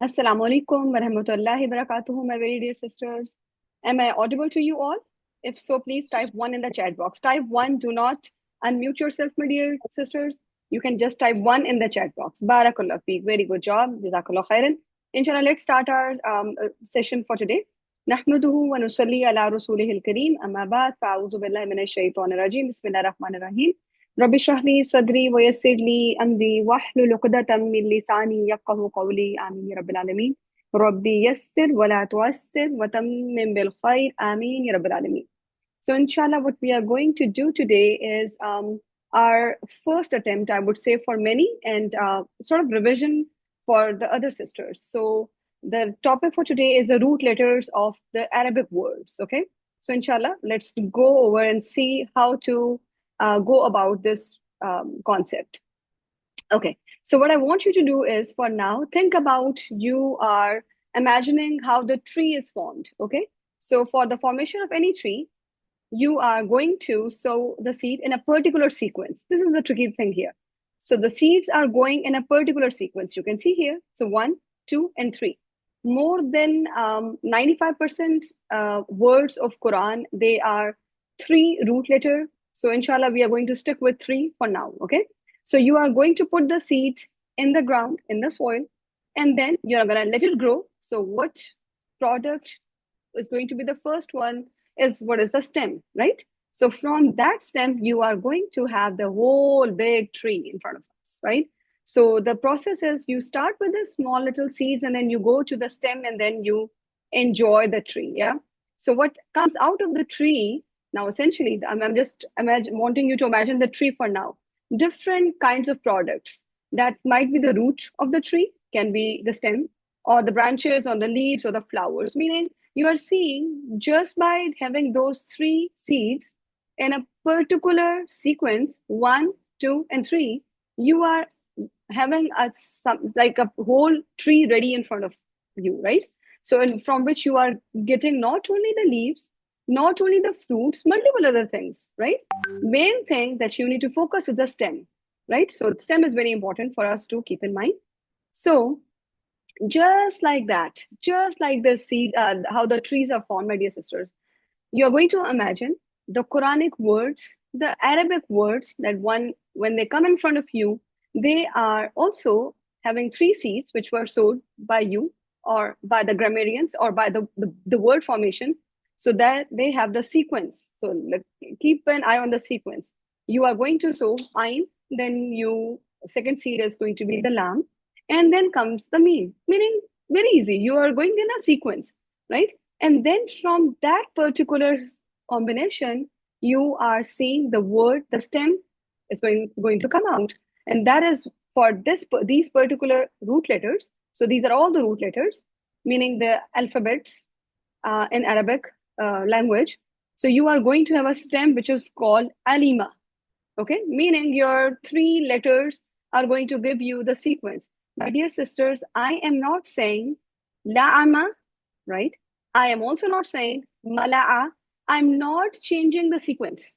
Assalamu alaikum wa rahmatullahi wa barakatuhu, my very dear sisters. Am I audible to you all? If so, please type 1 in the chat box. Type 1. Do not unmute yourself, my dear sisters. You can just type 1 in the chat box. Barakallah feek. Very good job. Jazakallah khairan. Inshallah, let's start our session for today. نحمده ونصلي على رسوله الكريم أما بعد فأعوذ بالله من الشيطان الرجيم بسم الله الرحمن الرحيم رب اشرح لي صدري ويسر لي أمري واحلل عقدة من لساني يفقهوا قولي آمين يا رب العالمين ربي يسر ولا تعسر وتمم بالخير آمين يا رب العالمين. So inshallah, what we are going to do today is our first attempt, I would say, for many, and sort of revision for the other sisters. So the topic for today is the root letters of the Arabic words. Okay. So inshallah, let's go over and see how to go about this concept. Okay. So what I want you to do is, for now, think about you are imagining how the tree is formed. Okay. So for the formation of any tree, you are going to sow the seed in a particular sequence. This is the tricky thing here. So the seeds are going in a particular sequence. You can see here. So 1, 2, and 3. More than 95% words of Quran, they are 3 root letter. So inshallah, we are going to stick with 3 for now. Okay. So you are going to put the seed in the ground, in the soil, and then you're going to let it grow. So what product is going to be the first one is what is the stem, right? So from that stem, you are going to have the whole big tree in front of us, right? So the process is you start with the small little seeds and then you go to the stem and then you enjoy the tree, yeah? So what comes out of the tree, now essentially, I'm just wanting you to imagine the tree for now. Different kinds of products that might be the root of the tree, can be the stem, or the branches, or the leaves, or the flowers, meaning you are seeing just by having those 3 seeds in a particular sequence, 1, 2, and 3, you are having like a whole tree ready in front of you, right? So from which you are getting not only the leaves, not only the fruits, multiple other things, right? Main thing that you need to focus is the stem, right? So the stem is very important for us to keep in mind. So just like that, just like the seed, how the trees are formed, my dear sisters, you're going to imagine the Quranic words, the Arabic words that when they come in front of you, they are also having 3 seeds which were sowed by you or by the grammarians or by the word formation, so that they have the sequence. So keep an eye on the sequence. You are going to sow ain, then second seed is going to be the lam, and then comes the meme, meaning very easy. You are going in a sequence, right? And then from that particular combination, you are seeing the word, the stem is going to come out. And that is for these particular root letters. So these are all the root letters, meaning the alphabets in Arabic language. So you are going to have a stem which is called alima, okay? Meaning your 3 letters are going to give you the sequence. My dear sisters, I am not saying la'ama, right? I am also not saying mala'a. I'm not changing the sequence.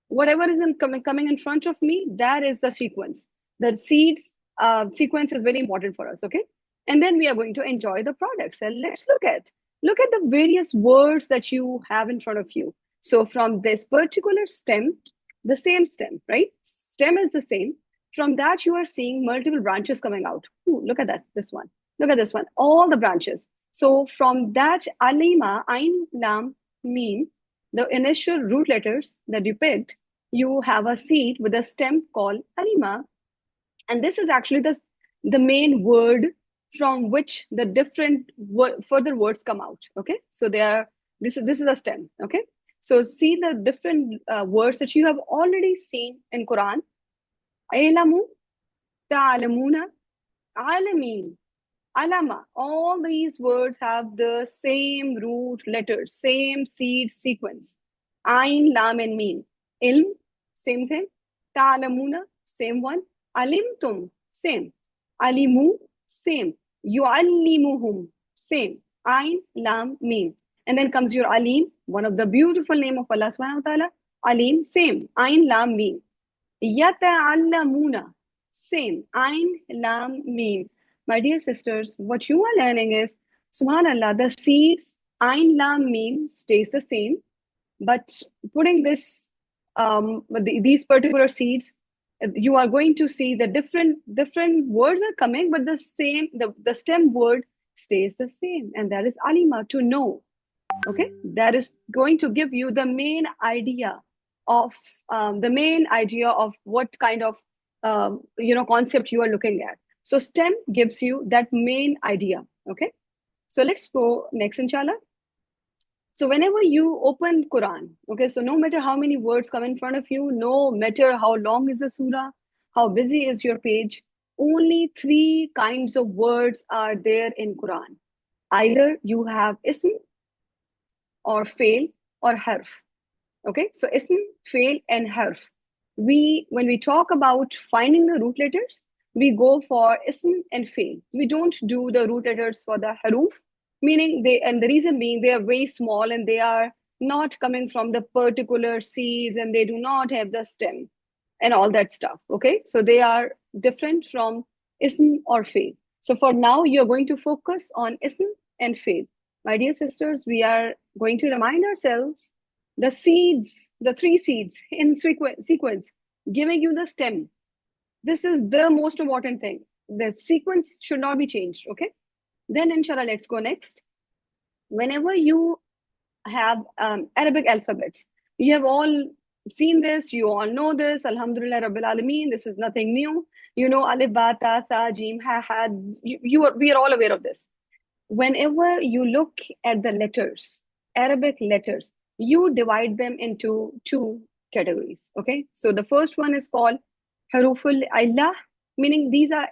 Whatever is coming in front of me, that is the sequence. The seeds sequence is very important for us, okay? And then we are going to enjoy the products. And let's look at the various words that you have in front of you. So from this particular stem, the same stem, right? Stem is the same. From that, you are seeing multiple branches coming out. Ooh, look at that, this one. Look at this one, all the branches. So from that, alima, ain, lam, mim, the initial root letters that you picked, you have a seed with a stem called alima. And this is actually the main word from which the different further words come out, okay? So this is a stem, okay? So see the different words that you have already seen in Quran. Ilamu, ta'alamuna, alamin, alama. All these words have the same root letters, same seed sequence. Ain, lam, and mim. Ilm, same thing. Ta'alamuna, same one. Alimtum, same. Alimu, same. Yu'allimuhum, same. Ain, lam, mim. And then comes your Alim, one of the beautiful name of Allah subhanahu wa ta'ala. Alim, same. Ain, lam, mim. Yata'allamuna, same. Ain, lam, mim. My dear sisters, what you are learning is, subhanallah, the seeds, Ain Lam Mim stays the same, but putting these particular seeds, you are going to see the different words are coming, but the stem word stays the same, and that is alima, to know. Okay, that is going to give you the main idea of what kind of concept you are looking at. So stem gives you that main idea. Okay, so let's go next, inshallah. So whenever you open Quran, okay, so no matter how many words come in front of you, no matter how long is the surah, how busy is your page, only three kinds of words are there in Quran. Either you have ism or fail or harf. Okay, so ism, fail, and harf. When we talk about finding the root letters, we go for ism and fail. We don't do the root letters for the haruf, meaning and the reason being they are very small and they are not coming from the particular seeds and they do not have the stem and all that stuff. Okay, so they are different from ism or fail. So for now, you're going to focus on ism and fail. My dear sisters, we are going to remind ourselves the seeds, the three seeds in sequence, giving you the stem. This is the most important thing. The sequence should not be changed, okay? Then, inshallah, let's go next. Whenever you have Arabic alphabets, you have all seen this, you all know this, Alhamdulillah Rabbil Alameen, this is nothing new. You know, Alif, Ba, Ta, Tha, Jim, Ha, Ha, we are all aware of this. Whenever you look at the letters, Arabic letters, you divide them into two categories. Okay, so the first one is called haruful illah, meaning these are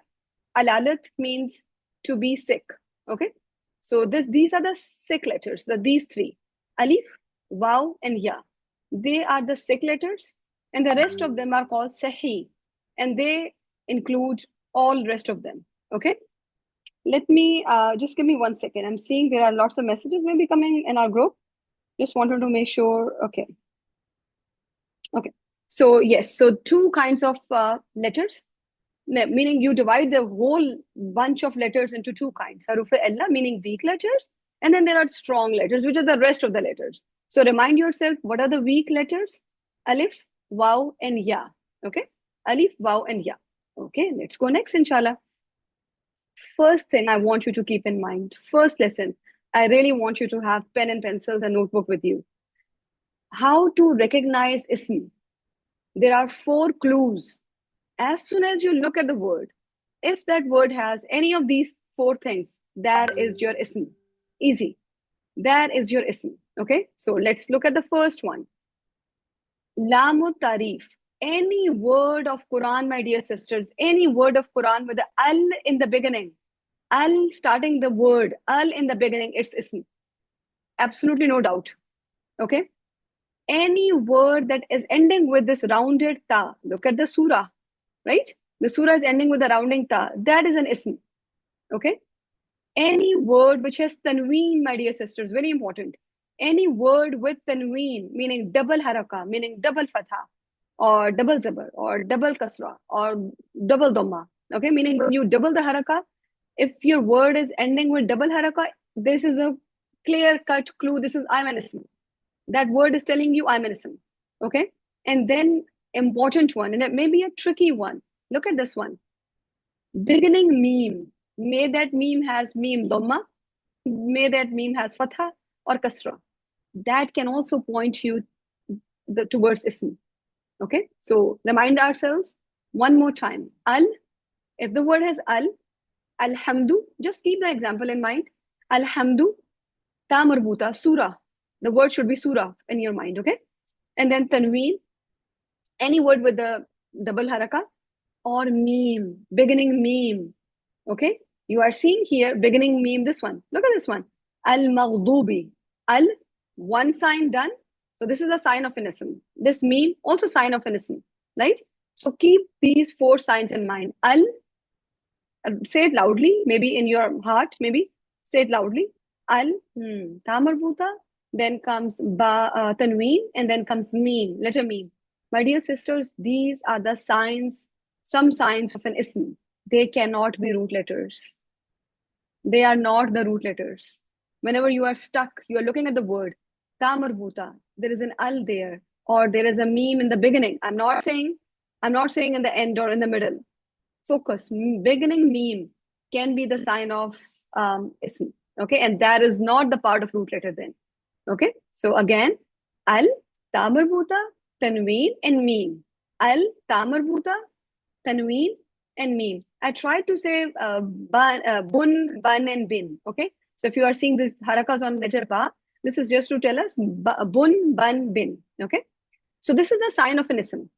alalat means to be sick. Okay, so these are the sick letters. These three, alif, waw, and ya. They are the sick letters, and the rest of them are called sahih, and they include all rest of them. Okay. Let me just give me 1 second. I'm seeing there are lots of messages maybe coming in our group. Just wanted to make sure. Okay. Okay. So yes, so two kinds of letters, meaning you divide the whole bunch of letters into two kinds. Haruf-e-illa, meaning weak letters, and then there are strong letters, which are the rest of the letters. So remind yourself, what are the weak letters? Alif, waw, and ya. Okay. Alif, waw, and ya. Okay. Let's go next, inshallah. First thing I want you to keep in mind, first lesson, I really want you to have pen and pencils and notebook with you. How to recognize ism. There are 4 clues. As soon as you look at the word, if that word has any of these 4 things, that is your ism. Easy. That is your ism. Okay, so let's look at the first one. Lamu tarif. Any word of Quran, my dear sisters, any word of Quran with the al in the beginning, al starting the word, al in the beginning, it's ism. Absolutely no doubt. Okay. Any word that is ending with this rounded ta, look at the surah, right? The surah is ending with a rounding ta. That is an ism. Okay. Any word which has tanween, my dear sisters, very important. Any word with tanween, meaning double haraka, meaning double fatha, or double zabar, or double kasra, or double dhamma. Okay, meaning when you double the haraka, if your word is ending with double haraka, this is a clear-cut clue. This is I'm an ism. That word is telling you I'm an ism. Okay, and then important one, and it may be a tricky one. Look at this one. Beginning meme. May that meme has meme dhamma. May that meme has fatha or kasra. That can also point you towards ism. Okay, so remind ourselves one more time. Al, if the word has al, alhamdu, just keep the example in mind. Alhamdu, ta marbuta, surah. The word should be surah in your mind, okay? And then tanween, any word with the double haraka, or meme, beginning meme, okay? You are seeing here beginning meme, this one. Look at this one. Al-maghdubi. Al, one sign done. So this is a sign of an ism. This meme, also sign of an ism, right? So keep these 4 signs in mind. Al, say it loudly, maybe in your heart, maybe. Say it loudly. Al, ta marbuta, then comes ba, tanween, and then comes meme, letter meme. My dear sisters, these are the signs, some signs of an ism. They cannot be root letters. They are not the root letters. Whenever you are stuck, you are looking at the word ta marbuta, there is an al there, or there is a meme in the beginning. I'm not saying in the end or in the middle. Focus. Beginning meme can be the sign of ism. Okay, and that is not the part of root letter then. Okay, so again, al, ta marbuta, tanween, and meme. Al, ta marbuta, tanween, and meme. I tried to say bun, ban, and bin. Okay, so if you are seeing these harakas on letter ba, this is just to tell us bun, ban, bin. Okay, so this is a sign of an ism.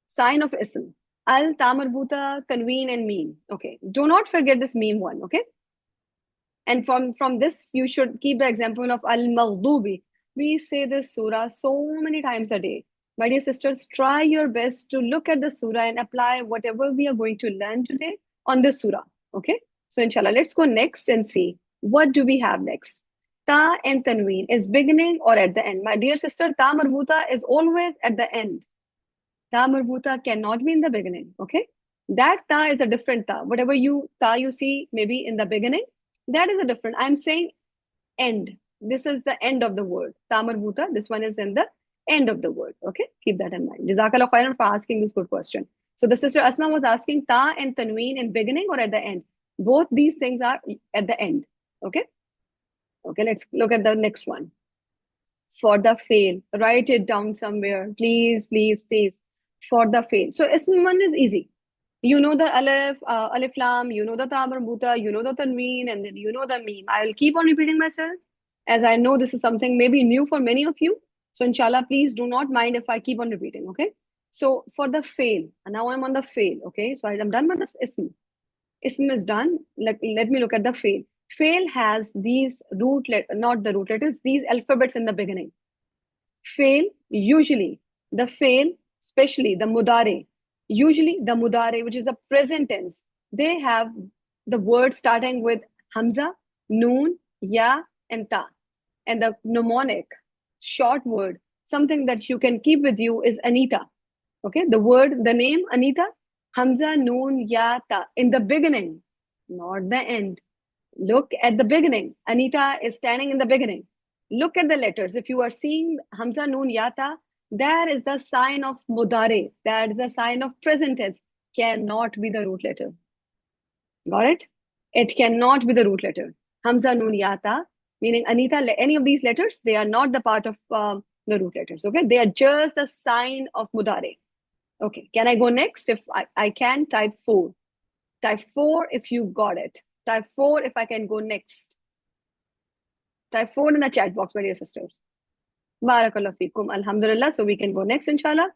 Sign of ism. Al, ta marbuta, tanween, and meme. Okay, do not forget this meme one. Okay, and from this you should keep the example of al maghdubi. We say this surah so many times a day. My dear sisters, try your best to look at the surah and apply whatever we are going to learn today on this surah. Okay, so inshallah, let's go next and see what do we have next. Ta and tanween is beginning or at the end. My dear sister, ta marbuta is always at the end. Ta marbuta cannot be in the beginning. Okay, that ta is a different ta. Whatever ta you see maybe in the beginning, that is a different. I'm saying end. This is the end of the word. Ta marbuta, this one is in the end of the word. Okay, keep that in mind. Jazakallah khairan for asking this good question. So the sister Asma was asking ta and tanween in beginning or at the end. Both these things are at the end. Okay, okay, let's look at the next one. For the fail, write it down somewhere, please, please, please. For the fail. So ism one is easy. You know the alif lam, you know the ta marbuta, you know the tanween, and then you know the meme. I'll keep on repeating myself as I know this is something maybe new for many of you. So inshallah, please do not mind if I keep on repeating, okay? So for the fail, and now I'm on the fail, okay? So I'm done with the ism. Ism is done. Let me look at the fail. Fail has these not the root letters, these alphabets in the beginning. Fail, usually, the fail, especially the mudare, usually the mudare, which is the present tense, they have the word starting with hamza, noon, ya, and ta. And the mnemonic, short word, something that you can keep with you is Anita. Okay, the name Anita, hamza, noon, ya, ta. In the beginning, not the end. Look at the beginning. Anita is standing in the beginning. Look at the letters. If you are seeing Hamza, Noon, Yata, that is the sign of Mudare. That is the sign of present tense. Cannot be the root letter. Got it? It cannot be the root letter. Hamza, Noon, Yata, meaning Anita, any of these letters, they are not the part of the root letters. Okay? They are just the sign of Mudare. Okay. Can I go next? If I can, type 4. Type 4 if you got it. Type 4 if I can go next. Type 4 in the chat box, my dear sisters. Barakallah fikum. Alhamdulillah. So we can go next, inshallah.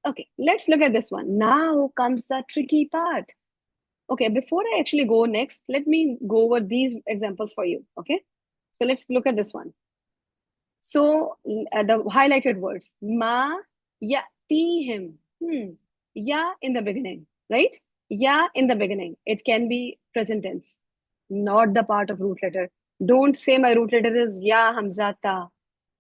Okay, let's look at this one. Now comes the tricky part. Okay, before I actually go next, let me go over these examples for you. Okay, so let's look at this one. So the highlighted words. Ma ya'tihim. Ya in the beginning, right? Ya in the beginning. It can be present tense, not the part of root letter. Don't say my root letter is ya hamza ta.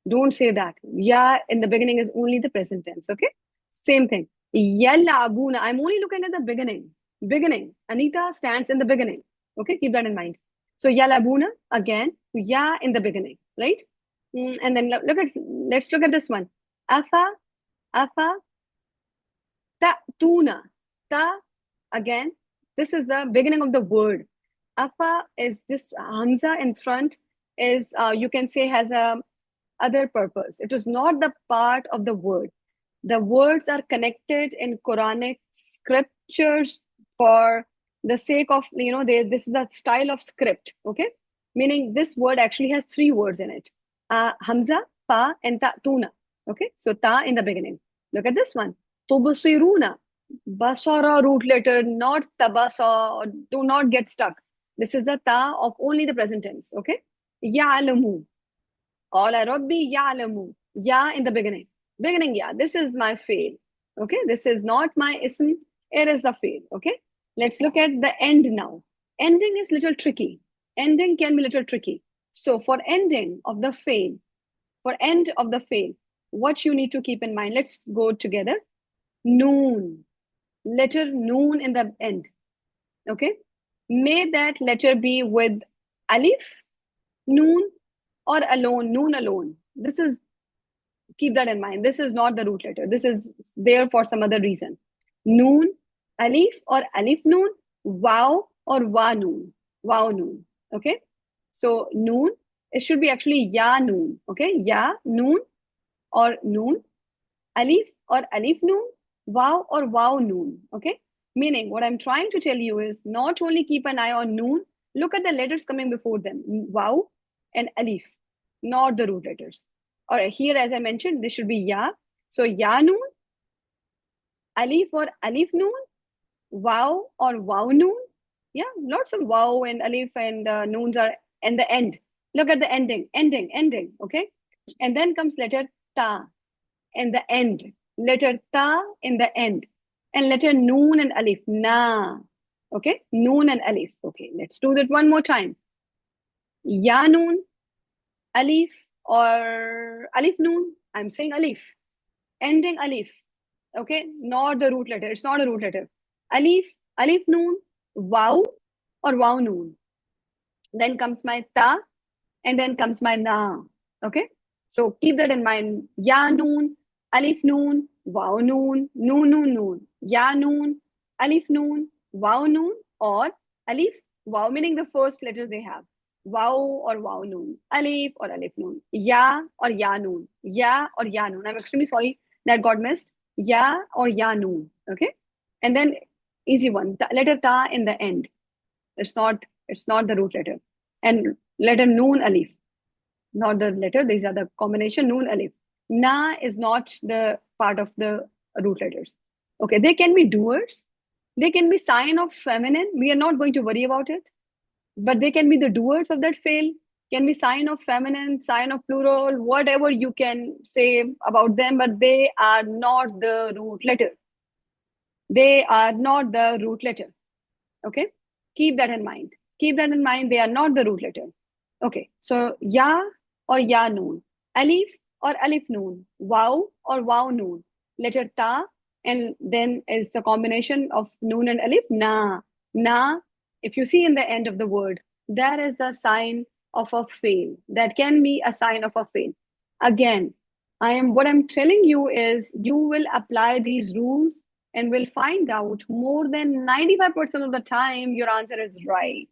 Don't say that. Ya in the beginning is only the present tense. Okay. Same thing. Yalabuna. I'm only looking at the beginning. Beginning. Anita stands in the beginning. Okay. Keep that in mind. So yalabuna again. Ya in the beginning. Right. And then let's look at this one. Afa ta'tuna. Ta again. This is the beginning of the word. Afa is this hamza in front is you can say has a other purpose. It is not the part of the word. The words are connected in Quranic scriptures for the sake of this is the style of script. Okay, meaning this word actually has 3 words in it. Hamza, pa, and ta'tuna. Okay, so ta in the beginning. Look at this one. Tubsiruna. Basara root letter, not tabasa. Do not get stuck. This is the ta of only the present tense. Okay. Ya'lamu. Qala Rabbi ya'lamu. Ya in the beginning. Beginning ya. This is my fail. Okay. This is not my ism. It is the fail. Okay. Let's look at the end now. Ending is little tricky. Ending can be little tricky. So for ending of the fail, what you need to keep in mind, let's go together. Noon. Letter noon in the end. Okay. May that letter be with alif, noon, or alone, noon alone. This is, keep that in mind. This is not the root letter. This is there for some other reason. Noon, alif, or alif noon, wow, or wa noon, wow noon. Okay. So noon, it should be actually ya noon. Okay. Ya noon or noon, alif or alif noon, wow or wow noon. Okay. Meaning, what I'm trying to tell you is not only keep an eye on noon, look at the letters coming before them, wow and alif, not the root letters. All right, here, as I mentioned, this should be ya. So ya noon, alif or alif noon, wow or wow noon. Yeah, lots of wow and alif and noons are in the end. Look at the ending. Okay. And then comes letter ta in the end, letter ta in the end, and letter noon and alif, na. Okay, noon and alif. Okay, let's do that one more time. Ya noon, alif, or alif noon. I'm saying alif, ending alif. Okay, not the root letter. It's not a root letter. Alif, alif noon, wow, or wow noon. Then comes my ta, and then comes my na. Okay, so keep that in mind. Ya noon, alif noon, wow noon, noon. Ya noon, alif noon, wow noon, or alif, wow, meaning the first letters they have. Wow or wow noon, alif or alif noon, ya or ya noon, ya or ya noon. I'm extremely sorry that got missed. Ya or ya noon. Okay, and then easy one, letter ta in the end. It's not the root letter. And letter noon alif, not the letter. These are the combination noon alif. Na is not the part of the root letters. Okay, they can be doers. They can be sign of feminine. We are not going to worry about it. But they can be the doers of that fail. Can be sign of feminine, sign of plural, whatever you can say about them. But they are not the root letter. They are not the root letter. Okay, keep that in mind. Keep that in mind. They are not the root letter. Okay, so ya or ya noon, alif or alif noon, wow or wow noon, letter ta, and then is the combination of noon and alif, na. Na, if you see in the end of the word, that is the sign of a fail. That can be a sign of a fail. Again, what I'm telling you is you will apply these rules and will find out more than 95% of the time your answer is right.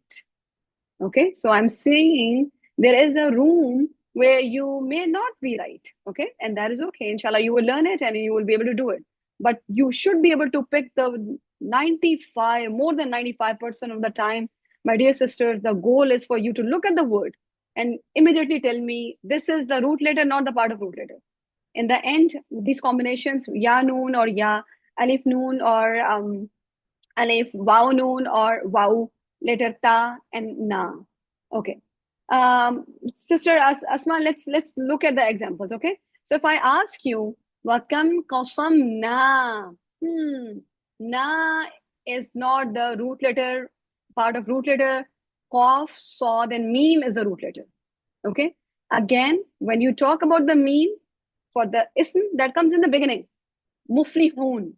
Okay, so I'm saying there is a room where you may not be right. Okay, and that is okay. Inshallah, you will learn it and you will be able to do it. But you should be able to pick the 95, more than 95% of the time. My dear sisters, the goal is for you to look at the word and immediately tell me this is the root letter, not the part of root letter. In the end, these combinations, ya noon or ya, alif noon or alif, wow noon or wow, letter ta and na. Okay. Sister Asma, let's look at the examples. Okay. So if I ask you, wakam qasam na, na is not the root letter, part of root letter. Qaf, saw, then meme is the root letter. Okay. Again, when you talk about the meme for the ism, that comes in the beginning. Muflihun,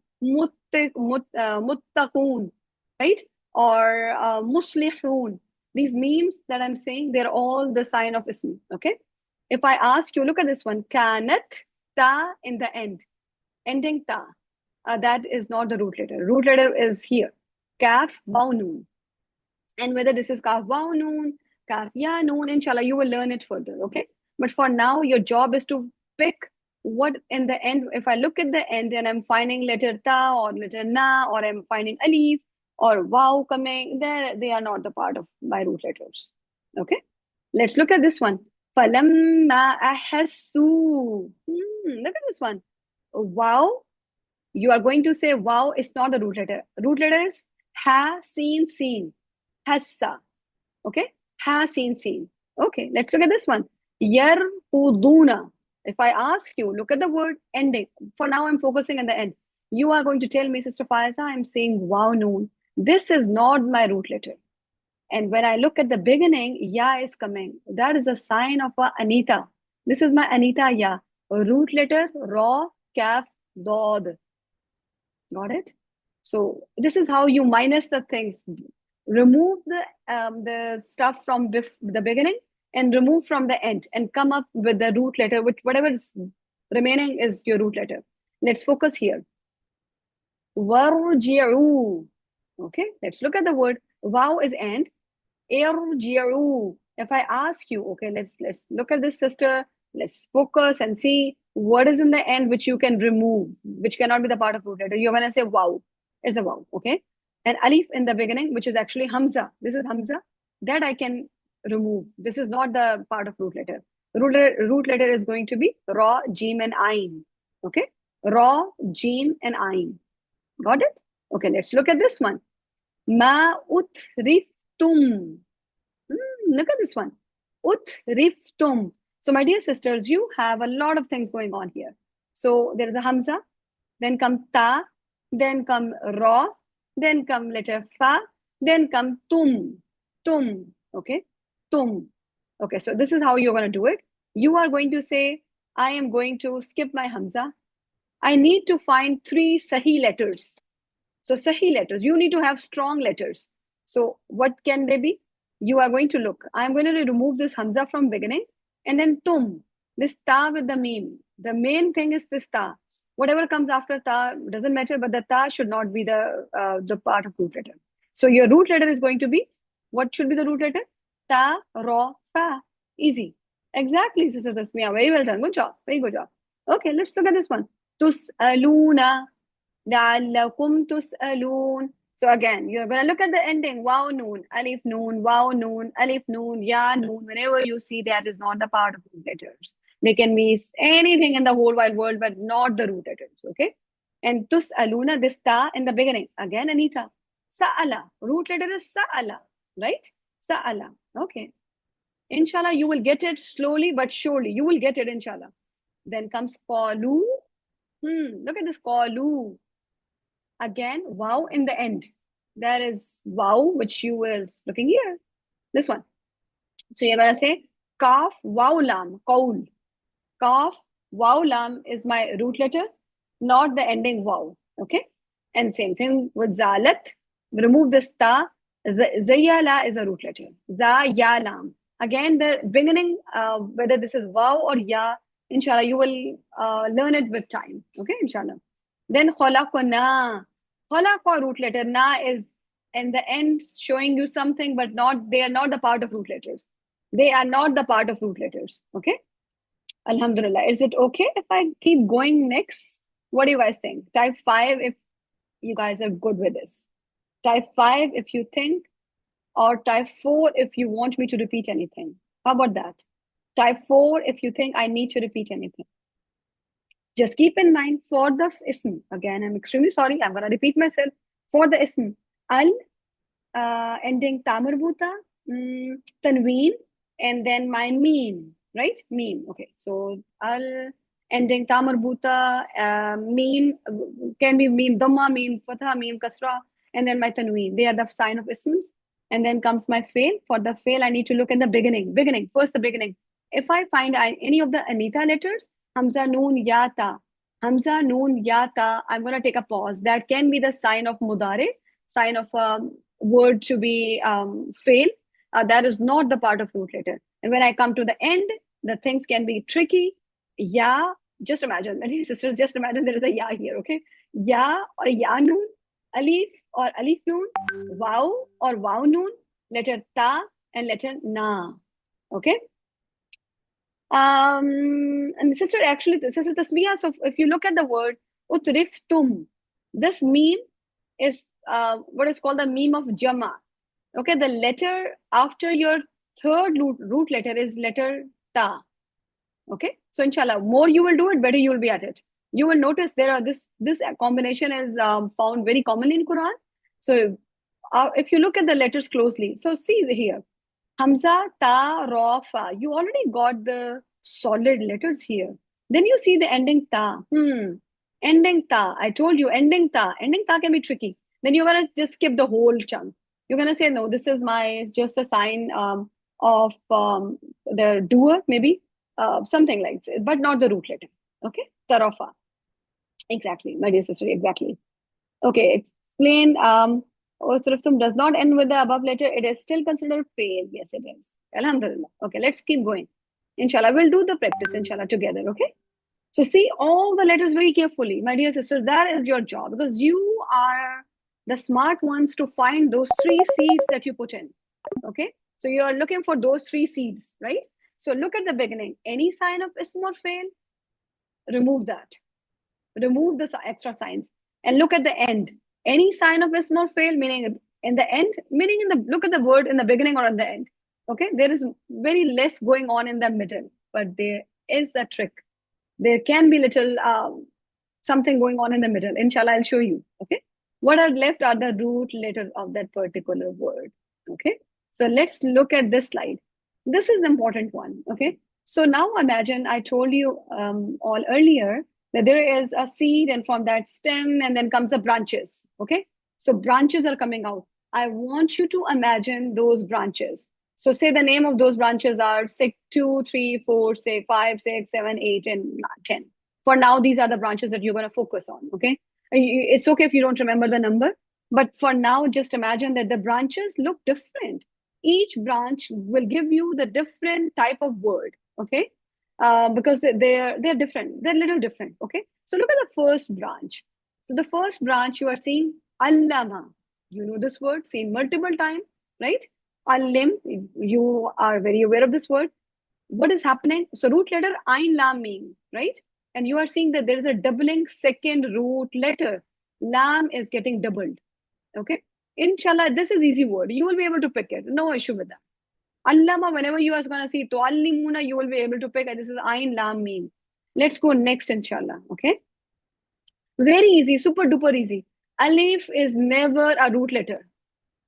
muttaqun, right? Or muslihun. These memes that I'm saying, they're all the sign of ism. Okay. If I ask you, look at this one, kanat, ta in the end, ending ta. That is not the root letter. Root letter is here. Kaf, waw, noon. And whether this is kaf, waw, noon, kaf, ya, noon, inshallah, you will learn it further. Okay. But for now, your job is to pick what in the end. If I look at the end and I'm finding letter ta or letter na, or I'm finding alif or wow coming, there they are not the part of my root letters. Okay. Let's look at this one. فَلَمَّا أَحَسُّوا. Look at this one. Wow. You are going to say wow is not the root letter. Root letter is ha, seen. Hassa. Okay. Ha, seen. Okay. Let's look at this one. Yarhuduna. If I ask you, look at the word ending. For now, I'm focusing on the end. You are going to tell me, Sister Faiza, I'm saying wow noon. This is not my root letter. And when I look at the beginning, ya is coming. That is a sign of a Anita. This is my Anita ya. Root letter, ra, kaf, dod. Got it? So this is how you minus the things. remove the stuff from the beginning and remove from the end and come up with the root letter, which whatever is remaining is your root letter. Let's focus here. Warji'u. Okay, let's look at the word. Wow is end. Irji'u. If I ask you, okay, let's look at this, sister. Let's focus and see what is in the end which you can remove, which cannot be the part of root letter. You're gonna say wow. It's a wow, okay? And alif in the beginning, which is actually hamza. This is hamza. That I can remove. This is not the part of root letter. Root letter is going to be ra, jim, and ain. Okay? Ra, jim, and ain. Got it? Okay, let's look at this one. Ma utriftum. Look at this one. Utriftum. So my dear sisters, you have a lot of things going on here. So there is a hamza, then come ta, then come ra, then come letter fa, then come tum. Tum. Okay? Tum. Okay, so this is how you're going to do it. You are going to say, I am going to skip my hamza. I need to find 3 sahi letters. So sahi letters, you need to have strong letters. So what can they be? You are going to look. I'm going to remove this hamza from beginning and then tum, this ta with the meme. The main thing is this ta. Whatever comes after ta doesn't matter, but the ta should not be the part of root letter. So your root letter is going to be, what should be the root letter? Ta, ra, fa. Easy. Exactly, Sister Tasmia. Very well done. Good job. Very good job. Okay, let's look at this one. Tus'aluna. لعلكم تسألون. So again, you're going to look at the ending. Wow, noon, alif, noon, wow, noon, alif, noon, ya, noon. Whenever you see that is not the part of root letters. They can be anything in the whole wide world, but not the root letters. Okay? And tus'aluna, this ta in the beginning. Again, Anita. Sa'ala. Root letter is sa'ala. Right? Sa'ala. Okay. Inshallah, you will get it slowly but surely. You will get it, inshallah. Then comes qalu. Look at this qalu. Again, wow in the end. There is wow, which you were looking here. This one. So you're going to say kaf, wow, lam, qaul. Kaf, wow, lam is my root letter, not the ending wow. Okay? And same thing with zalat. Remove this ta. Zayala is a root letter. Za, ya, lam. Again, the beginning, whether this is wow or ya, inshallah, you will learn it with time. Okay, inshallah. Then khalaqna. Khalaqa root letter. Na is in the end showing you something, but they are not the part of root letters. They are not the part of root letters. Okay? Alhamdulillah. Is it okay if I keep going next? What do you guys think? Type 5 if you guys are good with this. Type 5 if you think, or type 4 if you want me to repeat anything. How about that? Type 4 if you think I need to repeat anything. Just keep in mind for the ism. Again, I'm extremely sorry. I'm going to repeat myself. For the ism, al, ending tamarbuta, tanween, and then my meme, right? Meme. Okay. So al, ending tamarbuta, meme, can be meme dhamma, meme fatha, meme kasra, and then my tanween. They are the sign of isms. And then comes my fail. For the fail, I need to look in the beginning. First the beginning. If I find any of the Anita letters, Hamza, Noon, Yata. Hamza, Noon, Yata. I'm going to take a pause. That can be the sign of Mudare, sign of word to be fail. That is not the part of root letter. And when I come to the end, the things can be tricky. Ya, just imagine, my sisters, just imagine there is a ya here, okay? Ya or ya noon, alif or alif noon, wow or wow noon, letter ta and letter na, okay? And sister Tasmiya, so if you look at the word utriftum, this meme is what is called the meme of Jama. Okay, the letter after your third root letter is letter ta. Okay, so inshallah, more you will do it, better you will be at it. You will notice there are this combination is found very commonly in Quran. So if you look at the letters closely, so see here, Hamza, Ta, Ra, Fa. You already got the solid letters here. Then you see the ending Ta. Ending Ta. I told you, ending Ta. Ending Ta can be tricky. Then you're going to just skip the whole chunk. You're going to say, no, this is just a sign of the doer, maybe. Something like this, but not the root letter. Okay? Tarafa. Exactly, my dear sister, exactly. Okay, explain Or suraftum does not end with the above letter, it is still considered fail. Yes, it is. Alhamdulillah. Okay, let's keep going. Inshallah, we'll do the practice, inshallah, together. Okay. So see all the letters very carefully. My dear sister, that is your job because you are the smart ones to find those three seeds that you put in. Okay. So you are looking for those three seeds, right? So look at the beginning. Any sign of ism or fail, remove that. Remove the extra signs. And look at the end. Any sign of ism or fail, meaning in the end, meaning in the look at the word in the beginning or at the end. Okay. There is very less going on in the middle, but there is a trick. There can be little something going on in the middle. Inshallah, I'll show you. Okay. What are left are the root letters of that particular word. Okay. So let's look at this slide. This is important one. Okay. So now imagine I told you all earlier that there is a seed and from that stem and then comes the branches. Okay. So branches are coming out. I want you to imagine those branches. So say the name of those branches are 6, 2, 3, 4, say 5, 6, 7, 8, and 10. For now, these are the branches that you're going to focus on. Okay. It's okay if you don't remember the number, but for now, just imagine that the branches look different. Each branch will give you the different type of word. Okay. Because they're different. They're a little different. Okay. So look at the first branch. So the first branch you are seeing allama. You know this word, seen multiple times, right? Al-lim, you are very aware of this word. What is happening? So root letter ain lam mim, right? And you are seeing that there is a doubling second root letter. Lam is getting doubled. Okay. Inshallah, this is easy word. You will be able to pick it. No issue with that. Allama, whenever you are going to see tuallimuna, you will be able to pick it. This is ain lam mim. Let's go next, inshallah. Okay. Very easy, super duper easy. Alif is never a root letter.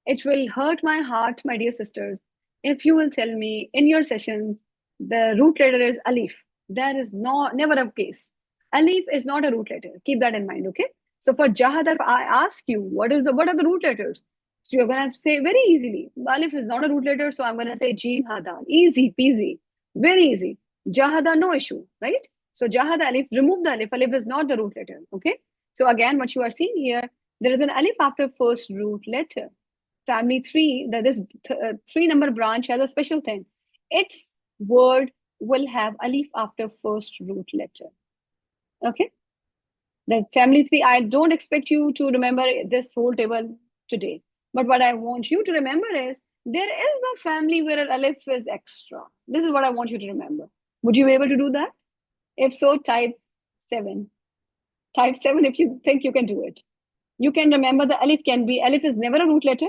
It will hurt my heart, my dear sisters, if you will tell me in your sessions the root letter is alif. That is never a case. Alif is not a root letter. Keep that in mind, okay? So for jahada, if I ask you what are the root letters? So you're gonna say very easily, alif is not a root letter, so I'm gonna say jihada. Easy peasy, very easy. Jahada, no issue, right? So jahada alif, remove the alif. Alif is not the root letter, okay? So again, what you are seeing here, there is an alif after first root letter. Family 3, that is 3-number branch has a special thing. Its word will have alif after first root letter. Okay. That family 3, I don't expect you to remember this whole table today. But what I want you to remember is there is a family where an alif is extra. This is what I want you to remember. Would you be able to do that? If so, type 7. Type 7 if you think you can do it. You can remember the alif is never a root letter.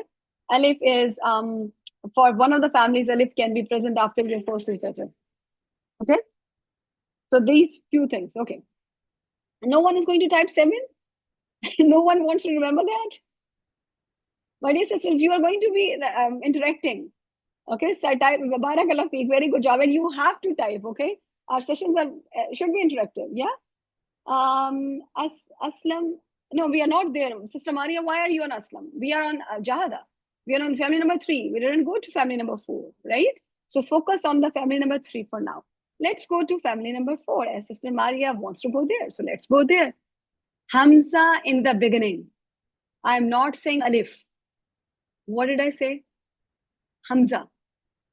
Alif is, for one of the families, alif can be present after your first root letter. Okay? So these few things. Okay. No one is going to type 7? No one wants to remember that? My dear sisters, you are going to be interacting. Okay? So type, Barakallah Feek, very good job. And you have to type, okay? Our sessions are should be interactive. Yeah? Aslam, no, we are not there. Sister Maria, why are you on Aslam? We are on Jahada. We are on family number 3. We didn't go to family number 4, right? So focus on the family number 3 for now. Let's go to family number 4. As Sister Maria wants to go there. So let's go there. Hamza in the beginning. I'm not saying alif. What did I say? Hamza.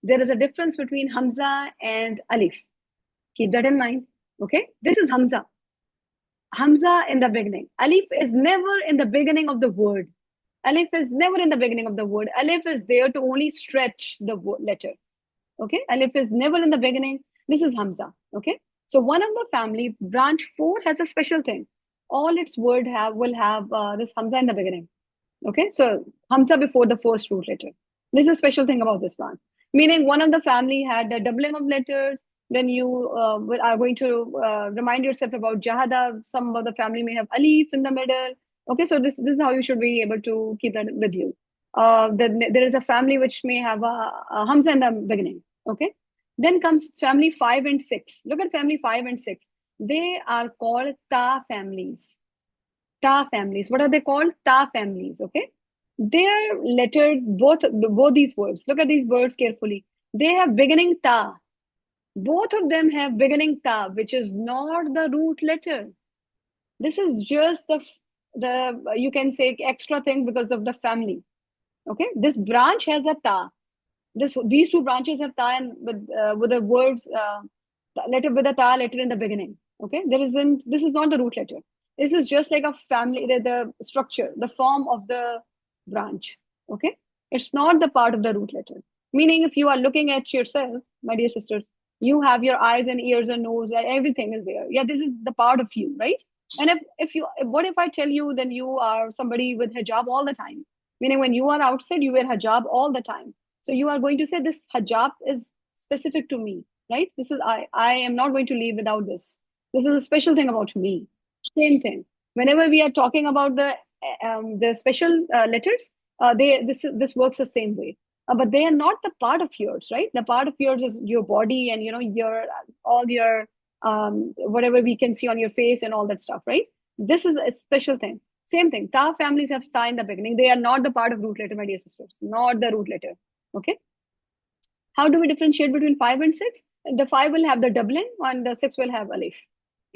There is a difference between Hamza and alif. Keep that in mind. Okay? This is Hamza. Hamza in the beginning. Alif is never in the beginning of the word. Alif is never in the beginning of the word. Alif is there to only stretch the letter. Okay? Alif is never in the beginning. This is Hamza. Okay? So one of the family, branch 4 has a special thing. All its word will have this Hamza in the beginning. Okay? So Hamza before the first root letter. This is a special thing about this branch. Meaning one of the family had a doubling of letters. Then you are going to remind yourself about Jahada. Some of the family may have alif in the middle. Okay, so this is how you should be able to keep that with you. Then there is a family which may have a Hamza in the beginning. Okay, then comes family 5 and 6. Look at family 5 and 6. They are called Ta families. Ta families. What are they called? Ta families. Okay, their letters, both these words. Look at these words carefully. They have beginning Ta. Both of them have beginning ta, which is not the root letter. This is just the you can say extra thing because of the family. Okay, this branch has a ta. These two branches have ta and with the words letter with a ta letter in the beginning. Okay, there isn't. This is not the root letter. This is just like a family, the structure, the form of the branch. Okay, it's not the part of the root letter. Meaning, if you are looking at yourself, my dear sisters, you have your eyes and ears and nose and everything is there. Yeah, this is the part of you, right? And if you, what if I tell you then you are somebody with hijab all the time? Meaning, when you are outside, you wear hijab all the time. So you are going to say this hijab is specific to me, right? This is I am not going to leave without this. This is a special thing about me. Same thing. Whenever we are talking about the special letters, this works the same way. But they are not the part of yours, right? The part of yours is your body and your all your whatever we can see on your face and all that stuff, right? This is a special thing. Same thing. Ta families have ta in the beginning. They are not the part of root letter, my dear sisters. Not the root letter. Okay. How do we differentiate between 5 and 6? The 5 will have the doubling and the 6 will have alif.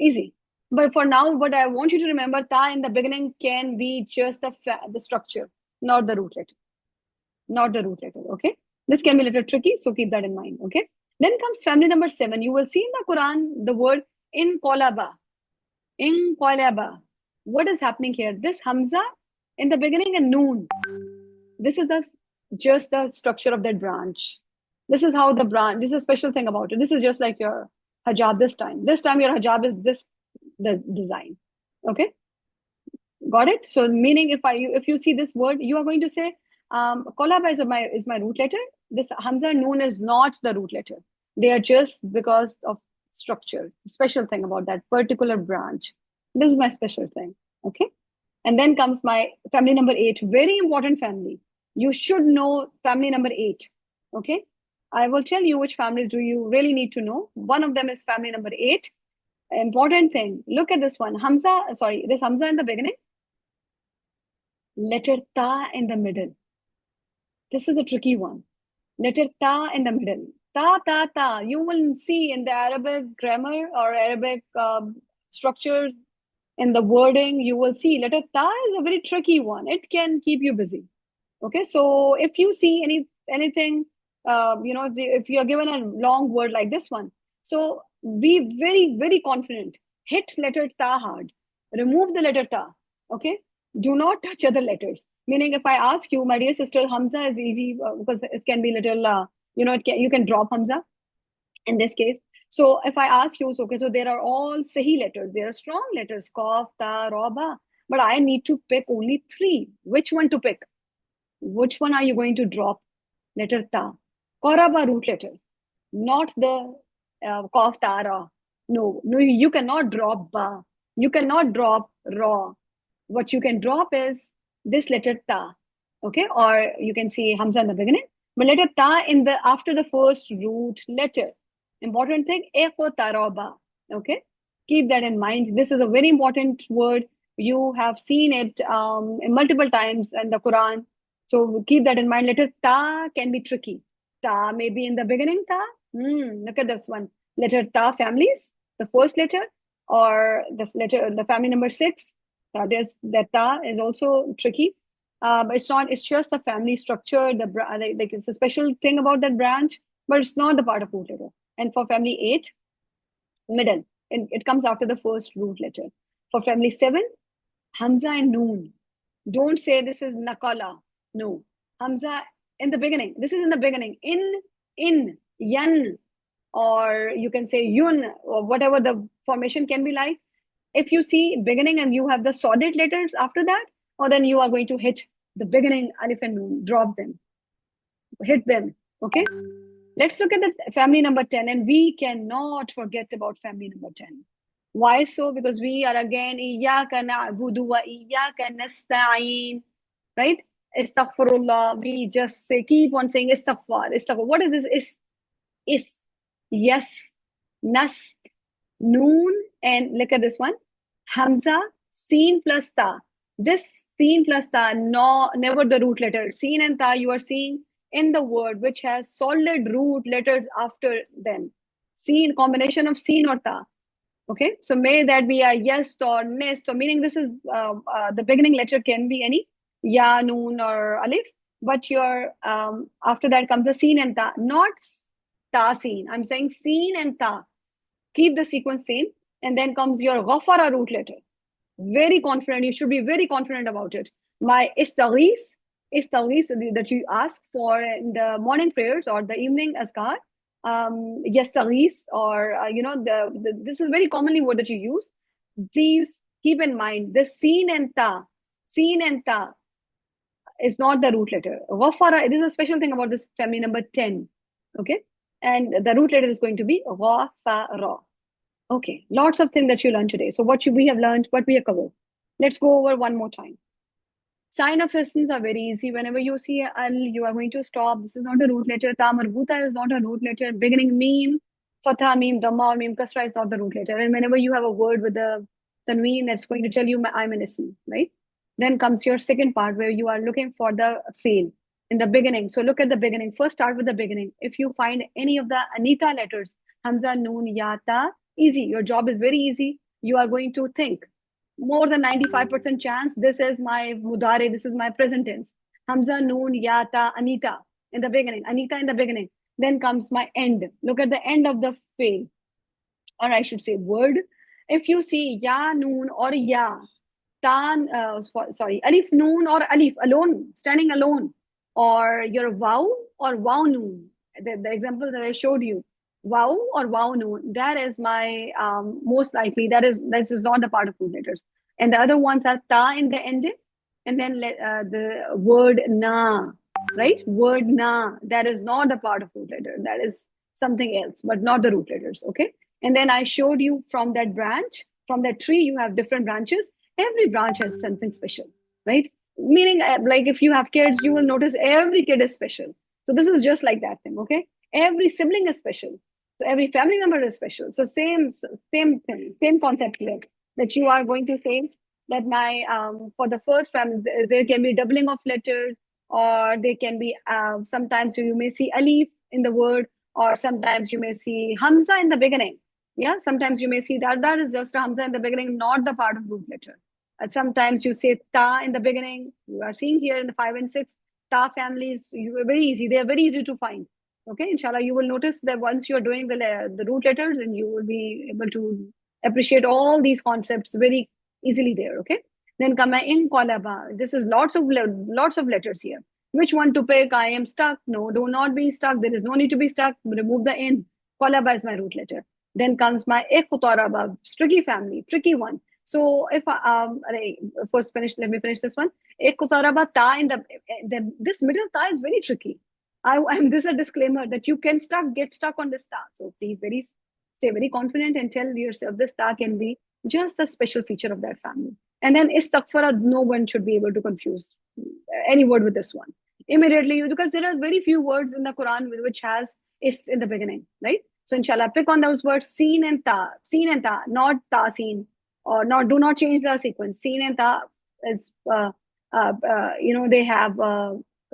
Easy. But for now, what I want you to remember, ta in the beginning can be just the structure, not the root letter. Not the root letter, okay? This can be a little tricky, so keep that in mind, okay? Then comes family number 7. You will see in the Quran the word in kolaba. In kolaba. What is happening here? This Hamza in the beginning and Noon. This is just the structure of that branch. This is how the branch, this is a special thing about it. This is just like your hijab this time. This time your hijab is the design. Okay? Got it? So meaning if you see this word, you are going to say, Kolaba is my root letter. This Hamza Noon is not the root letter. They are just because of structure. Special thing about that particular branch. This is my special thing. Okay? And then comes my family number 8. Very important family. You should know family number 8. Okay? I will tell you which families do you really need to know. One of them is family number 8. Important thing. Look at this one. This Hamza in the beginning. Letter ta in the middle. This is a tricky one. Letter ta in the middle. Ta, ta, ta. You will see in the Arabic grammar or Arabic structure, in the wording, you will see letter ta is a very tricky one. It can keep you busy. Okay, so if you see anything, if you are given a long word like this one, so be very, very confident. Hit letter ta hard. Remove the letter ta. Okay, do not touch other letters. Meaning, if I ask you, my dear sister, Hamza is easy because it can be little, you can drop Hamza in this case. So if I ask you, so, okay, so there are all sahi letters. There are strong letters, qaf, ta, ra, ba. But I need to pick only 3. Which one to pick? Which one are you going to drop? Letter ta. Qaraba root letter, not the qaf, ta, ra. No, you cannot drop ba. You cannot drop ra. What you can drop is this letter ta. Okay, or you can see Hamza in the beginning. But letter ta after the first root letter. Important thing, eko taroba. Okay, keep that in mind. This is a very important word. You have seen it multiple times in the Quran. So keep that in mind. Letter ta can be tricky. Ta may be in the beginning, ta. Look at this one. Letter ta families, the first letter, or this letter, the family number 6. That ta is also tricky. But it's not, it's just the family structure. Like it's a special thing about that branch, but it's not the part of root letter. And for family 8, middle. And it comes after the first root letter. For family 7, Hamza and Noon. Don't say this is Nakala. No. Hamza in the beginning. This is in the beginning. In, yan, or you can say yun, or whatever the formation can be like. If you see beginning and you have the solid letters after that, or then you are going to hit the beginning alif and noon, drop them, hit them. Okay. Let's look at the family number 10, and we cannot forget about family number 10. Why so? Because we are again iyyaka na'budu wa iyyaka nasta'in, right? Astaghfirullah. We just keep on saying istaghfar. What is this? Is yes, nas, noon, and look at this one. Hamza, seen plus ta. This seen plus ta, no, never the root letter. Seen and ta, you are seeing in the word which has solid root letters after them. Seen, combination of seen or ta. Okay, so may that be a yes or nest, or meaning this is the beginning letter can be any ya, noon, or alif. but your after that comes a seen and ta, not ta seen. I'm saying seen and ta. Keep the sequence same, and then comes your ghafara root letter. Very confident. You should be very confident about it. My istaghis that you ask for in the morning prayers or the evening azkar. Yastaghis, or this is very commonly word that you use. Please keep in mind the seen and ta is not the root letter. Ghafara, it is a special thing about this family number 10. Okay. And the root letter is going to be ghafara. Okay. Lots of things that you learned today. So what should we have learned? What we have covered? Let's go over one more time. Sign of essence are very easy. Whenever you see al, you are going to stop. This is not a root letter. Ta marbuta is not a root letter. Beginning meme, fatha, meme, dhamma, or meme kasra is not the root letter. And whenever you have a word with the tanween, that's going to tell you I'm an ism, right? Then comes your second part where you are looking for the fail in the beginning. So look at the beginning. First start with the beginning. If you find any of the Anita letters, Hamza, Noon, Yata, easy. Your job is very easy. You are going to think more than 95% chance this is my mudare, this is my present tense. Hamza, Noon, Yata, Anita in the beginning. Anita in the beginning. Then comes my end. Look at the end of the fail. Or I should say word. If you see ya, noon, or ya, tan, alif noon or alif alone, standing alone, or your wow or wow noon. The example that I showed you, wow or wow noon, that is my most likely, that is not the part of root letters. And the other ones are ta in the ending, and then the word na, right? Word na, that is not the part of root letter. That is something else, but not the root letters. Okay. And then I showed you from that branch, from that tree, you have different branches. Every branch has something special, right? Meaning, like if you have kids, you will notice every kid is special. So this is just like that thing, okay? Every sibling is special. So every family member is special. So same thing, same concept here, that you are going to say that my for the first family there can be doubling of letters, or they can be sometimes you may see alif in the word, or sometimes you may see hamza in the beginning. Yeah, sometimes you may see that is just a hamza in the beginning, not the part of root letter. And sometimes you say ta in the beginning. You are seeing here in the 5 and 6 ta families. You are very easy. They are very easy to find. Okay, inshallah, you will notice that once you are doing the root letters, and you will be able to appreciate all these concepts very easily there. Okay, then come in qalaba. This is lots of letters here. Which one to pick? I am stuck. No, do not be stuck. There is no need to be stuck. Remove the in. Qalaba is my root letter. Then comes my iqtaraba, tricky family, tricky one. So if first finish, let me finish this one. Iqtaraba ta in the this middle ta is very tricky. This is a disclaimer that you can get stuck on this ta. So please stay very confident and tell yourself this ta can be just a special feature of that family. And then istaghfara, no one should be able to confuse any word with this one immediately, because there are very few words in the Quran which has is in the beginning, right? So inshallah, pick on those words seen and ta, not ta seen, or not. Do not change the sequence. Seen and ta is they have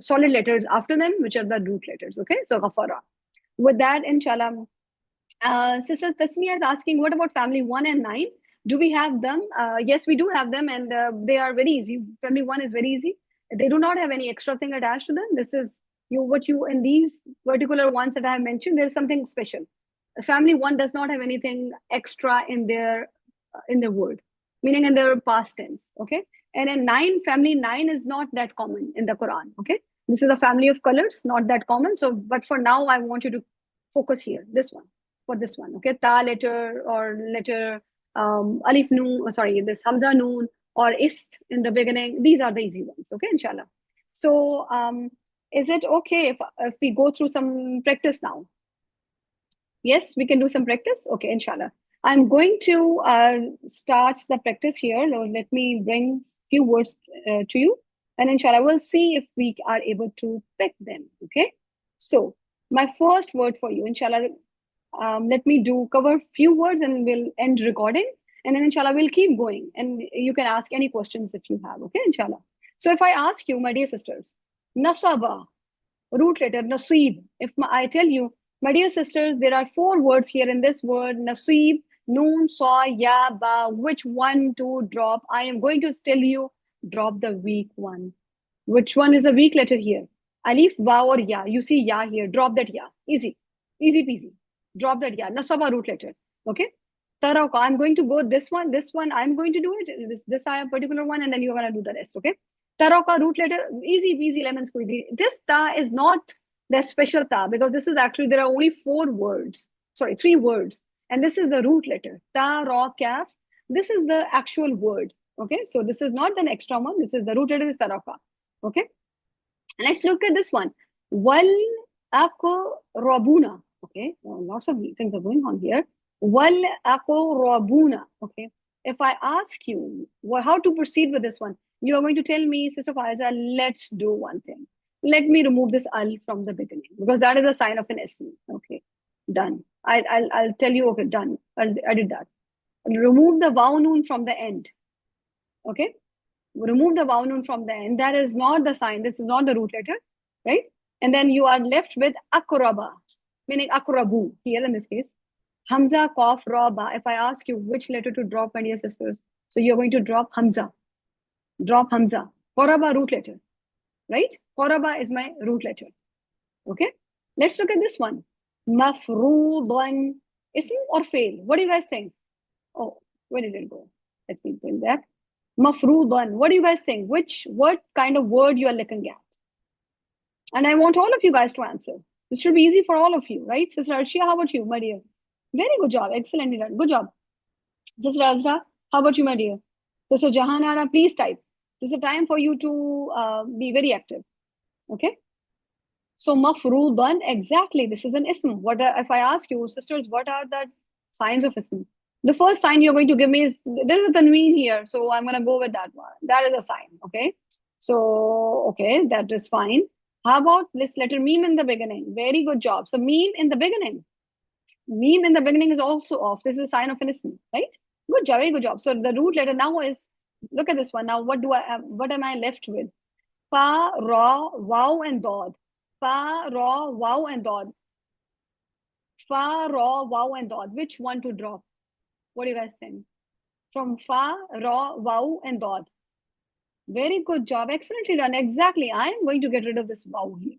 solid letters after them, which are the root letters. Okay, so ghafara. With that, inshallah, Sister Tasmia is asking, what about family 1 and 9? Do we have them? Yes, we do have them, and they are very easy. Family 1 is very easy. They do not have any extra thing attached to them. This is what you in these particular ones that I have mentioned. There is something special. Family 1 does not have anything extra in their word, meaning in their past tense. Okay, and in 9, family 9 is not that common in the Quran. Okay, this is a family of colors, not that common. So, but for now, I want you to focus here. This one. For this one, okay, ta letter or letter alif noon, sorry, this hamza noon or ist in the beginning. These are the easy ones, okay, inshallah. So is it okay if we go through some practice now? Yes, we can do some practice. Okay, inshallah. I'm going to start the practice here. Now, let me bring few words to you, and inshallah we'll see if we are able to pick them. Okay, so my first word for you, inshallah. Let me cover few words and we'll end recording, and then inshallah we'll keep going, and you can ask any questions if you have. Okay, inshallah. So if I ask you, my dear sisters, nasaba, root letter nasib. If I tell you, my dear sisters, there are 4 words here in this word nasib, noon, sa, ya, ba. Which one to drop? I am going to tell you, drop the weak one. Which one is a weak letter here? Alif, wa or ya. You see ya here. Drop that ya. Easy. Easy peasy. Drop that ya. Nasaba root letter. Okay. Taraka. I'm going to go this one. I'm going to do it. This particular one, and then you're gonna do the rest. Okay. Taraka root letter. Easy peasy lemon squeezy. This ta is not the special ta, because this is actually, there are only 4 words. Sorry, 3 words. And this is the root letter. Ta, ra, kaf. This is the actual word. Okay. So this is not an extra one. This is the root letter is taraka. Okay. Let's look at this one. Wal ako rabuna. Okay, lots of things are going on here. Wal ako rabuna. Okay, if I ask you how to proceed with this one, you are going to tell me, Sister Faiza, let's do one thing. Let me remove this al from the beginning, because that is a sign of an ism. Okay, done. I'll tell you. Okay, done. I did that. Remove the waw noon from the end. Okay. Remove the waw noon from the end. That is not the sign. This is not the root letter, right? And then you are left with akraba, meaning akrabu here in this case. Hamza, qaf, ra, ba. If I ask you which letter to drop, my dear sisters, so you're going to drop hamza. Drop hamza. Qaraba, root letter, right? Qaraba is my root letter. Okay. Let's look at this one. Mafrudan. Ism or fail? What do you guys think? Oh, where did it go? Let me bring that. Mafrudan. What do you guys think? What kind of word you are looking at? And I want all of you guys to answer. This should be easy for all of you, right? Sister Arshia, how about you, my dear? Very good job. Excellently done. Good job. Sister Azra, how about you, my dear? Sister Jahanara, please type. This is a time for you to be very active. Okay? So mafrudan, exactly. This is an ism. What if I ask you, sisters, what are the signs of ism? The first sign you're going to give me is, there is a tanween here, so I'm going to go with that one. That is a sign, okay? So, okay, that is fine. How about this letter meme in the beginning? Very good job. So meme in the beginning. Meme in the beginning is also off. This is a sign of an ism, right? Good job, very good job. So the root letter now is, look at this one. Now what am I left with? Fa, ra, waw, and dod. Fa, ra, waw, and dod. Fa, ra, waw, and dod. Which one to drop? What do you guys think? From fa, ra, waw, and dod. Very good job. Excellently done. Exactly. I am going to get rid of this waw here.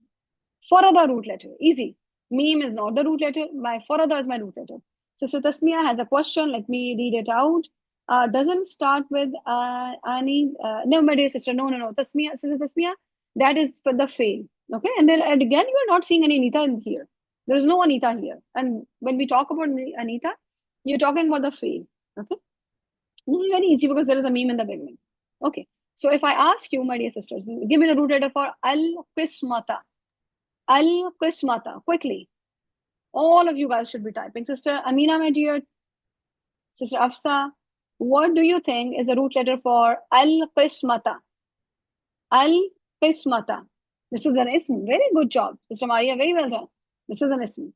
Farada root letter. Easy. Meme is not the root letter. My farada is my root letter. Sister Tasmia has a question. Let me read it out. Doesn't start with any. No, my dear sister. No. Tasmia, Sister Tasmia, that is for the fail. Okay. And then again, you are not seeing any Anita in here. There is no Anita here. And when we talk about Anita, you're talking about the fail. Okay. This is very easy because there is a meme in the beginning. Okay. So if I ask you, my dear sisters, give me the root letter for al-qismata. Al-qismata. Quickly. All of you guys should be typing. Sister Amina, my dear. Sister Afsa, what do you think is the root letter for al-qismata? Al-qismata. This is an ism. Very good job. Sister Maria, very well done. This is an ism.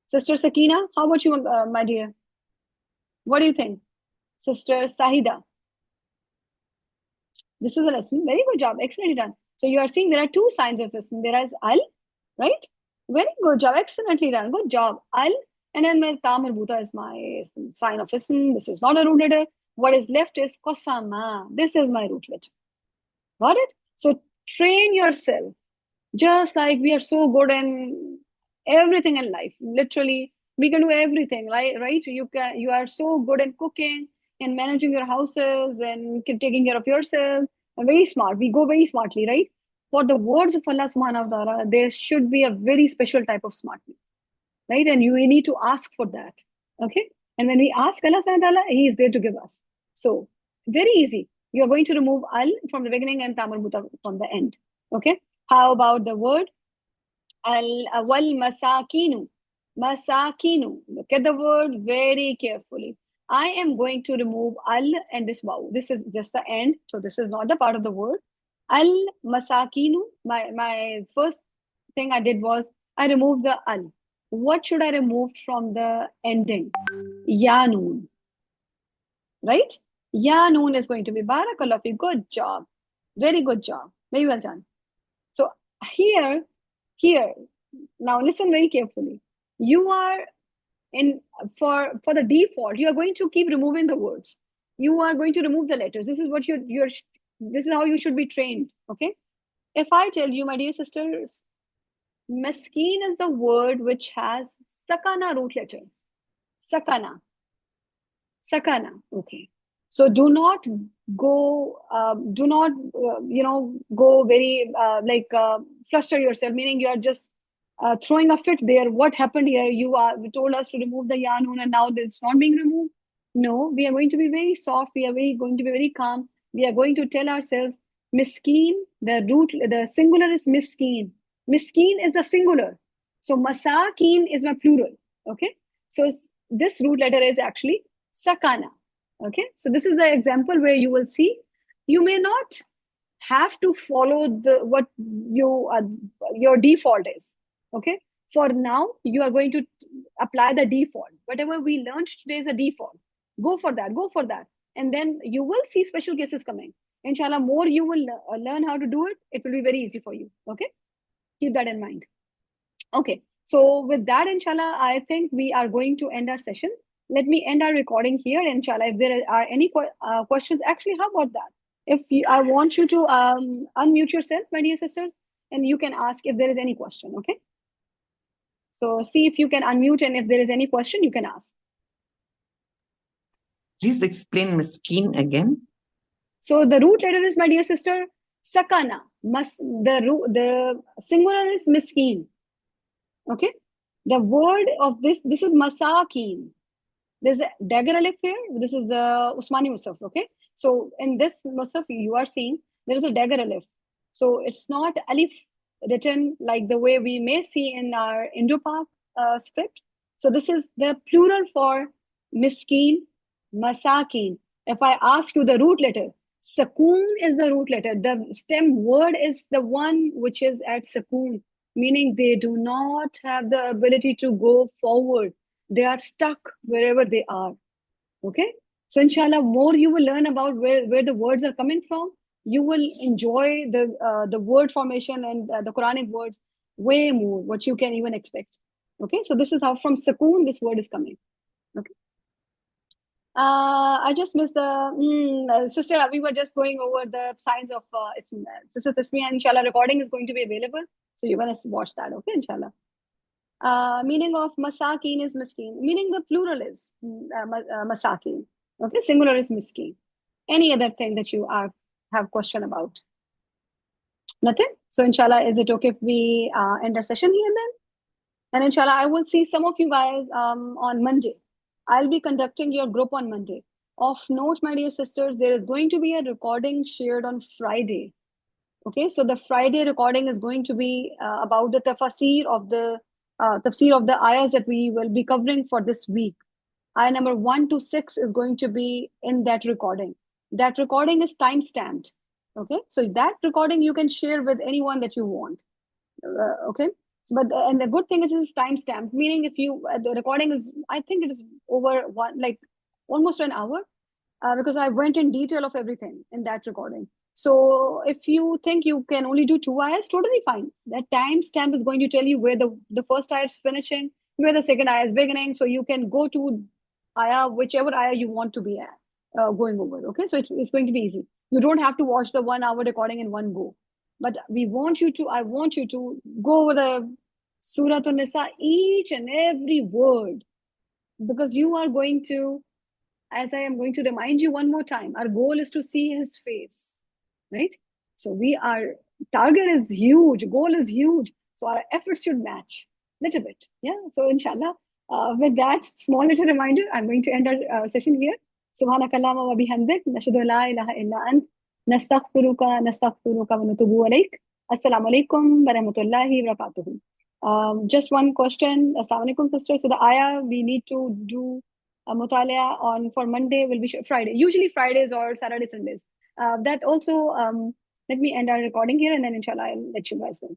Sister Sakina, how about you, my dear? What do you think? Sister Sahida. This is an ism. Very good job. Excellently done. So you are seeing there are 2 signs of ism. There is al, right? Very good job. Excellently done. Good job. Al. And then my ta marbuta is my sign of ism. This is not a root letter. What is left is qasama. This is my root letter. Got it? So train yourself. Just like we are so good in everything in life. Literally, we can do everything, right? You are so good in cooking, in managing your houses, and taking care of yourself. And very smart. We go very smartly, right? For the words of Allah subhanahu wa ta'ala, there should be a very special type of smartness, right? And you need to ask for that, okay? And when we ask Allah subhanahu wa ta'ala, He is there to give us. So, very easy. You are going to remove al from the beginning and ta marbuta from the end, okay? How about the word wal masakinu? Masakinu. Look at the word very carefully. I am going to remove al and this waw. This is just the end. So this is not the part of the word. Al masakinu. My first thing I did was I removed the al. What should I remove from the ending? Ya noon. Right? Ya noon is going to be barakallah fi. Good job. Very good job. Very well done. So here, now listen very carefully. You are for the default, you are going to keep removing the words. You are going to remove the letters. This is what this is how you should be trained. Okay. If I tell you, my dear sisters, Miskeen is the word which has sakana root letter. Sakana. Sakana. Okay. So do not go, go very fluster yourself, meaning you are just throwing a fit there. What happened here? You told us to remove the ya noon and now it's not being removed. No, we are going to be very soft. We are going to be very calm. We are going to tell ourselves, miskeen, the singular is miskeen. Miskeen is the singular. So masakeen is my plural. Okay. So this root letter is actually sakana. Okay, so this is the example where you will see you may not have to follow what your default is. Okay, for now you are going to apply the default. Whatever we learned today is a default. Go for that, and then you will see special cases coming. Inshallah, more you will learn how to do it. It will be very easy for you. Okay, keep that in mind. Okay, so with that, inshallah, I think we are going to end our session. Let me end our recording here, inshallah. If there are any questions, actually, how about that? I want you to unmute yourself, my dear sisters, and you can ask if there is any question, okay? So see if you can unmute, and if there is any question, you can ask. Please explain miskeen again. So the root letter is, my dear sister, sakana. The singular is miskeen. Okay? The word of this is masakeen. There's a dagger alif here. This is the Usmani Musaf, okay? So in this Musaf, you are seeing there is a dagger alif. So it's not alif written like the way we may see in our Indo-Pak script. So this is the plural for miskeen, masakin. If I ask you the root letter, sakoon is the root letter. The stem word is the one which is at sakoon, meaning they do not have the ability to go forward. They are stuck wherever they are. Okay, so inshallah, more you will learn about where the words are coming from. You will enjoy the word formation and the Quranic words way more what you can even expect. Okay, so this is how from sakoon this word is coming. Okay. I just missed the sister. We were just going over the signs of Sister Tasmia. Inshallah, recording is going to be available, so you're gonna watch that. Okay, inshallah. Meaning of masakin is miskeen. Meaning the plural is masakin. Okay, singular is miskeen. Any other thing that you have question about? Nothing? So inshallah, is it okay if we end our session here then? And inshallah, I will see some of you guys on Monday. I'll be conducting your group on Monday. Of note, my dear sisters, there is going to be a recording shared on Friday. Okay, so the Friday recording is going to be about the tafsir of the ayahs that we will be covering for this week. Ayah number 1 to 6 is going to be in that recording. That recording is time-stamped. Okay, so that recording you can share with anyone that you want. Okay, but and the good thing is it's time-stamped, meaning if you the recording is, I think it is over almost an hour, because I went in detail of everything in that recording. So if you think you can only do 2 ayahs, totally fine. That timestamp is going to tell you where the first ayah is finishing, where the second ayah is beginning. So you can go to ayah, whichever ayah you want to be going over. Okay, so it's going to be easy. You don't have to watch the 1 hour recording in one go. But I want you to go over the Surah An-Nisa, each and every word, because you are going to, as I am going to remind you one more time, our goal is to see his face, right? So target is huge, goal is huge. So our efforts should match a little bit. Yeah. So inshallah, with that small little reminder, I'm going to end our session here. Subhanakallahumma wa bihamdik, nashhadu la ilaha illa ant, nastaghfiruka wa natubu alayk. Assalamu alaikum wa rahmatullahi wa barakatuhu. Just one question. Assalamu alaikum, sister. So the ayah we need to do Mutaliya on for Monday will be Friday. Usually Fridays or Saturday, Sundays. That also, let me end our recording here, and then inshallah I'll let you guys know.